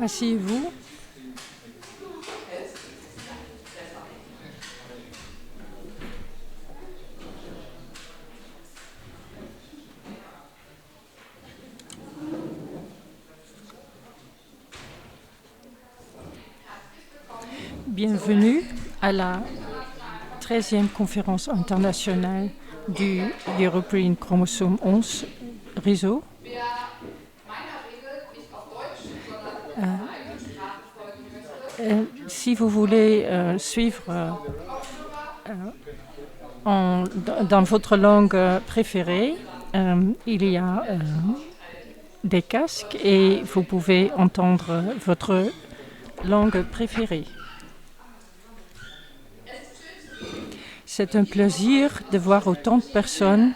Asseyez-vous. Bienvenue à la 13e conférence internationale du European Chromosome 11 réseau. Si vous voulez suivre dans votre langue préférée, il y a des casques et vous pouvez entendre votre langue préférée. C'est un plaisir de voir autant de personnes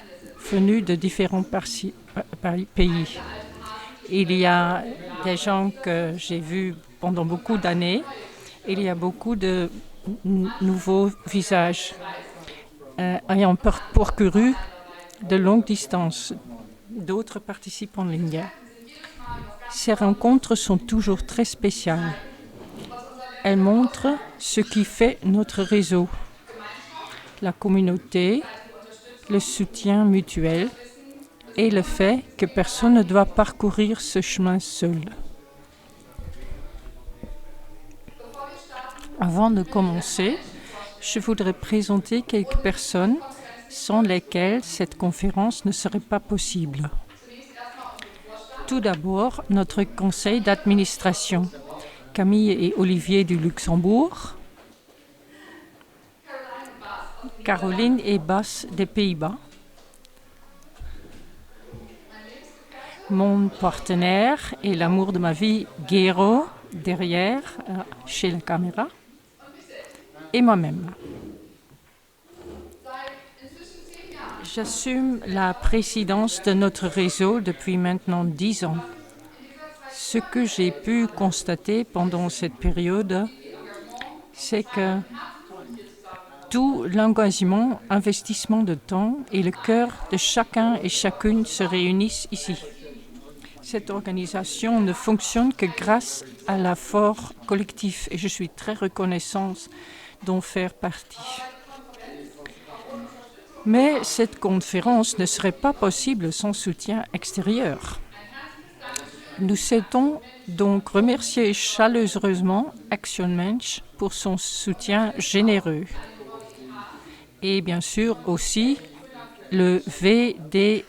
venues de différents pays. Il y a des gens que j'ai vus pendant beaucoup d'années. Il y a beaucoup de nouveaux visages ayant parcouru de longues distances, d'autres participent en ligne. Ces rencontres sont toujours très spéciales. Elles montrent ce qui fait notre réseau. La communauté, le soutien mutuel et le fait que personne ne doit parcourir ce chemin seul. Avant de commencer, je voudrais présenter quelques personnes sans lesquelles cette conférence ne serait pas possible. Tout d'abord, notre conseil d'administration, Camille et Olivier du Luxembourg, Caroline et Bas des Pays-Bas, mon partenaire et l'amour de ma vie, Gero, derrière, chez la caméra, et moi-même. J'assume la présidence de notre réseau depuis maintenant 10 ans. Ce que j'ai pu constater pendant cette période, c'est que tout l'engagement, investissement de temps et le cœur de chacun et chacune se réunissent ici. Cette organisation ne fonctionne que grâce à l'effort collectif et je suis très reconnaissante d'en faire partie. Mais cette conférence ne serait pas possible sans soutien extérieur. Nous souhaitons donc remercier chaleureusement Action Mensch pour son soutien généreux. Et bien sûr aussi le VDEK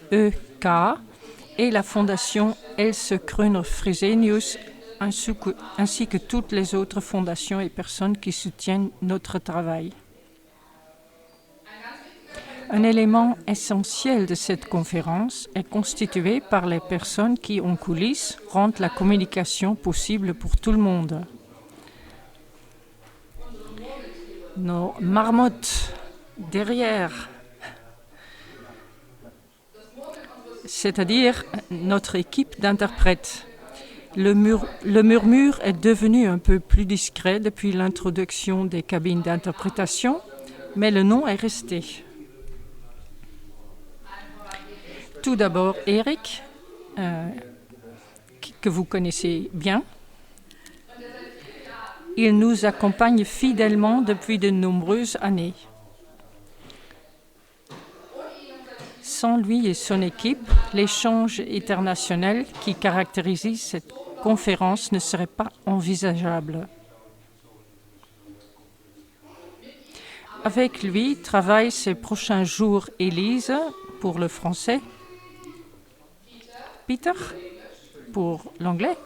et la Fondation Else Kröner-Fresenius ainsi que toutes les autres fondations et personnes qui soutiennent notre travail. Un élément essentiel de cette conférence est constitué par les personnes qui, en coulisses, rendent la communication possible pour tout le monde. Nos marmottes derrière, c'est-à-dire notre équipe d'interprètes. Le murmure est devenu un peu plus discret depuis l'introduction des cabines d'interprétation, mais le nom est resté. Tout d'abord, Eric, que vous connaissez bien. Il nous accompagne fidèlement depuis de nombreuses années. Sans lui et son équipe, l'échange international qui caractérise cette conférence ne serait pas envisageable. Avec lui travaille ces prochains jours Élise pour le français, Peter pour l'anglais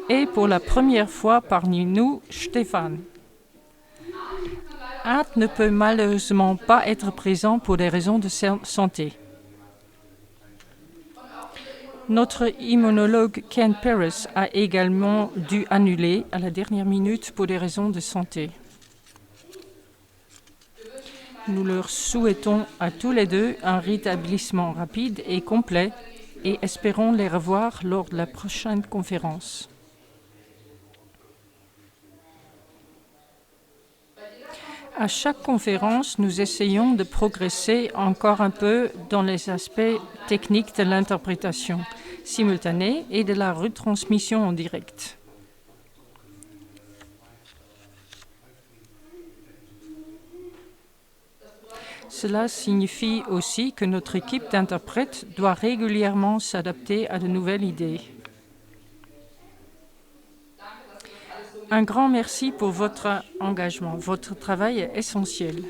et pour la première fois parmi nous, Stéphane. Art ne peut malheureusement pas être présent pour des raisons de santé. Notre immunologue Ken Paris a également dû annuler à la dernière minute pour des raisons de santé. Nous leur souhaitons à tous les deux un rétablissement rapide et complet et espérons les revoir lors de la prochaine conférence. À chaque conférence, nous essayons de progresser encore un peu dans les aspects techniques de l'interprétation simultanée et de la retransmission en direct. cela signifie aussi que notre équipe d'interprètes doit régulièrement s'adapter à de nouvelles idées. Un grand merci pour votre engagement. Votre travail est essentiel.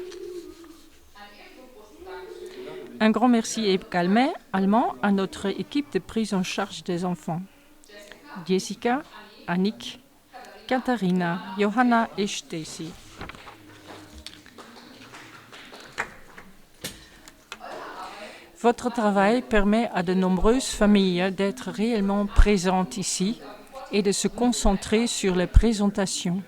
Un grand merci également à notre équipe de prise en charge des enfants. Jessica, Annick, Katharina, Johanna et Stacy. Votre travail permet à de nombreuses familles d'être réellement présentes ici et de se concentrer sur les présentations.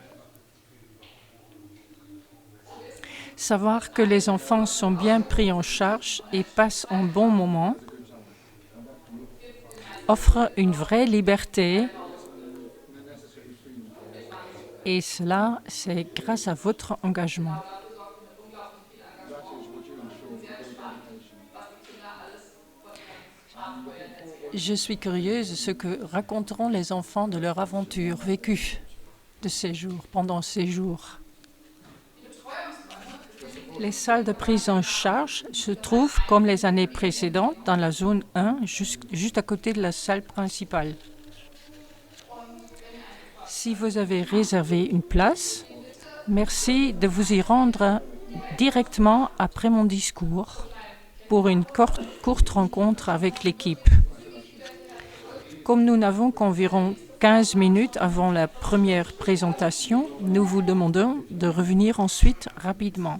Savoir que les enfants sont bien pris en charge et passent un bon moment offre une vraie liberté et cela, c'est grâce à votre engagement. Je suis curieuse de ce que raconteront les enfants de leur aventure vécue pendant ces jours. Les salles de prise en charge se trouvent, comme les années précédentes, dans la zone 1, juste à côté de la salle principale. Si vous avez réservé une place, merci de vous y rendre directement après mon discours pour une courte rencontre avec l'équipe. Comme nous n'avons qu'environ 15 minutes avant la première présentation, nous vous demandons de revenir ensuite rapidement.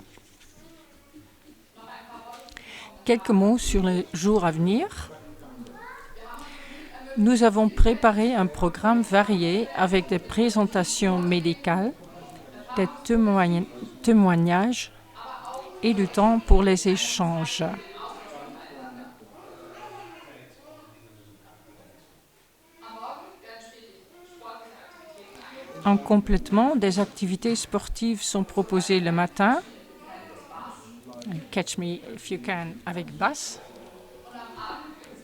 Quelques mots sur les jours à venir. Nous avons préparé un programme varié avec des présentations médicales, des témoignages et du temps pour les échanges. En complément, des activités sportives sont proposées le matin. Catch Me If You Can avec Bass.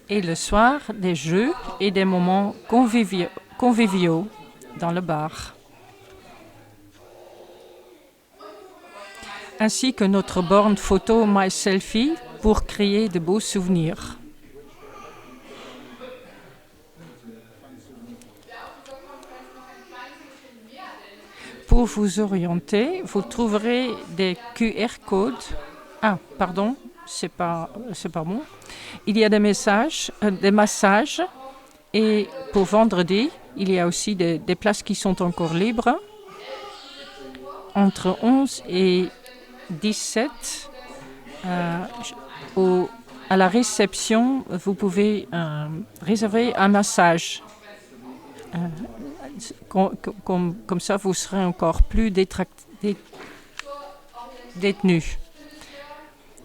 Et le soir, des jeux et des moments conviviaux dans le bar. Ainsi que notre borne photo My Selfie pour créer de beaux souvenirs. Pour vous orienter, vous trouverez des QR codes. Ah, pardon, c'est pas bon. Il y a des massages et pour vendredi, il y a aussi des places qui sont encore libres. Entre 11 et 17, à la réception, vous pouvez réserver un massage. Comme ça, vous serez encore plus détenu.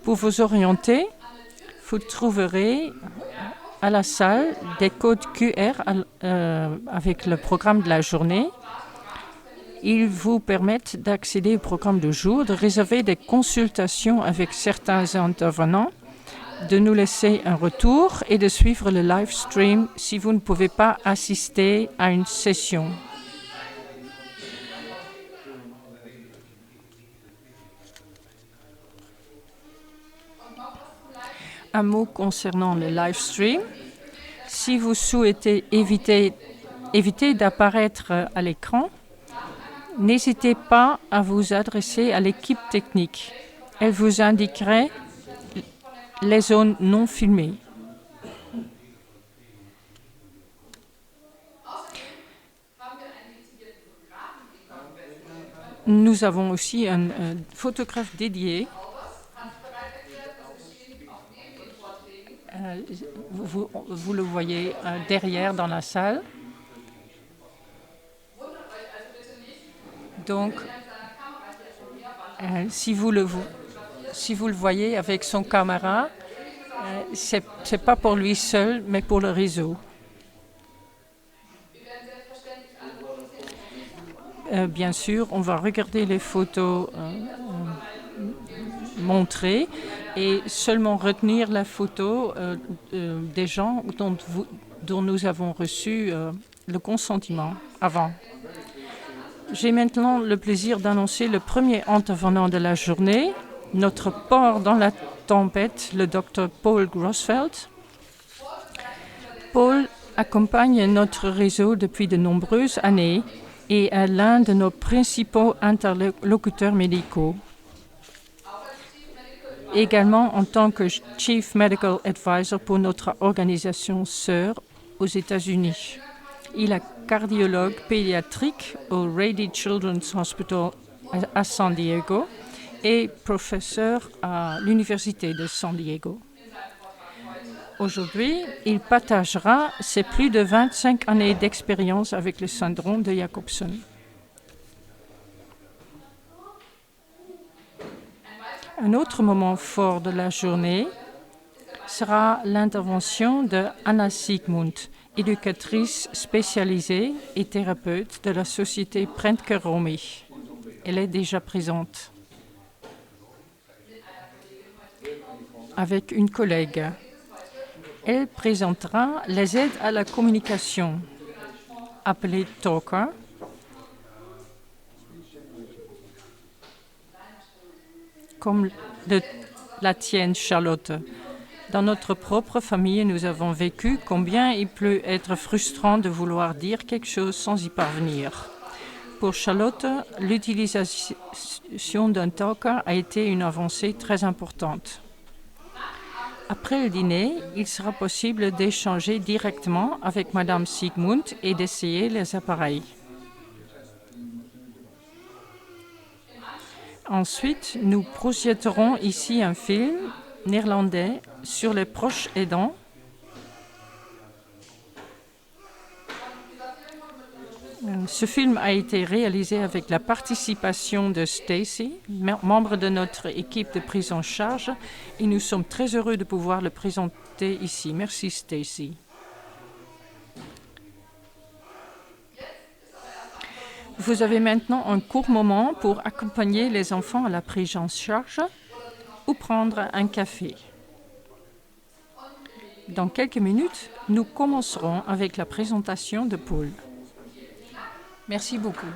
Pour vous orienter, vous trouverez à la salle des codes QR avec le programme de la journée. Ils vous permettent d'accéder au programme du jour, de réserver des consultations avec certains intervenants, de nous laisser un retour et de suivre le live stream si vous ne pouvez pas assister à une session. Un mot concernant le live stream. Si vous souhaitez éviter d'apparaître à l'écran, n'hésitez pas à vous adresser à l'équipe technique. Elle vous indiquerait les zones non filmées. Nous avons aussi un photographe dédié. Vous le voyez derrière dans la salle. Donc, si vous le voyez avec son caméra, c'est pas pour lui seul, mais pour le réseau. Bien sûr, on va regarder les photos montrées et seulement retenir la photo des gens dont nous avons reçu le consentement avant. J'ai maintenant le plaisir d'annoncer le premier intervenant de la journée, notre port dans la tempête, le Dr Paul Grossfeld. Paul accompagne notre réseau depuis de nombreuses années et est l'un de nos principaux interlocuteurs médicaux. Également en tant que Chief Medical Advisor pour notre organisation sœur aux États-Unis. Il est cardiologue pédiatrique au Rady Children's Hospital à San Diego et professeur à l'Université de San Diego. Aujourd'hui, il partagera ses plus de 25 années d'expérience avec le syndrome de Jacobson. Un autre moment fort de la journée sera l'intervention de Anna Sigmund, éducatrice spécialisée et thérapeute de la société Prentke Romy. Elle est déjà présente avec une collègue. Elle présentera les aides à la communication, appelées Talker, comme la tienne, Charlotte. Dans notre propre famille, nous avons vécu combien il peut être frustrant de vouloir dire quelque chose sans y parvenir. Pour Charlotte, l'utilisation d'un talker a été une avancée très importante. Après le dîner, il sera possible d'échanger directement avec Madame Sigmund et d'essayer les appareils. Ensuite, nous projetterons ici un film néerlandais sur les proches aidants. Ce film a été réalisé avec la participation de Stacy, membre de notre équipe de prise en charge, et nous sommes très heureux de pouvoir le présenter ici. Merci Stacy. Vous avez maintenant un court moment pour accompagner les enfants à la prise en charge ou prendre un café. Dans quelques minutes, nous commencerons avec la présentation de Paul. Merci beaucoup.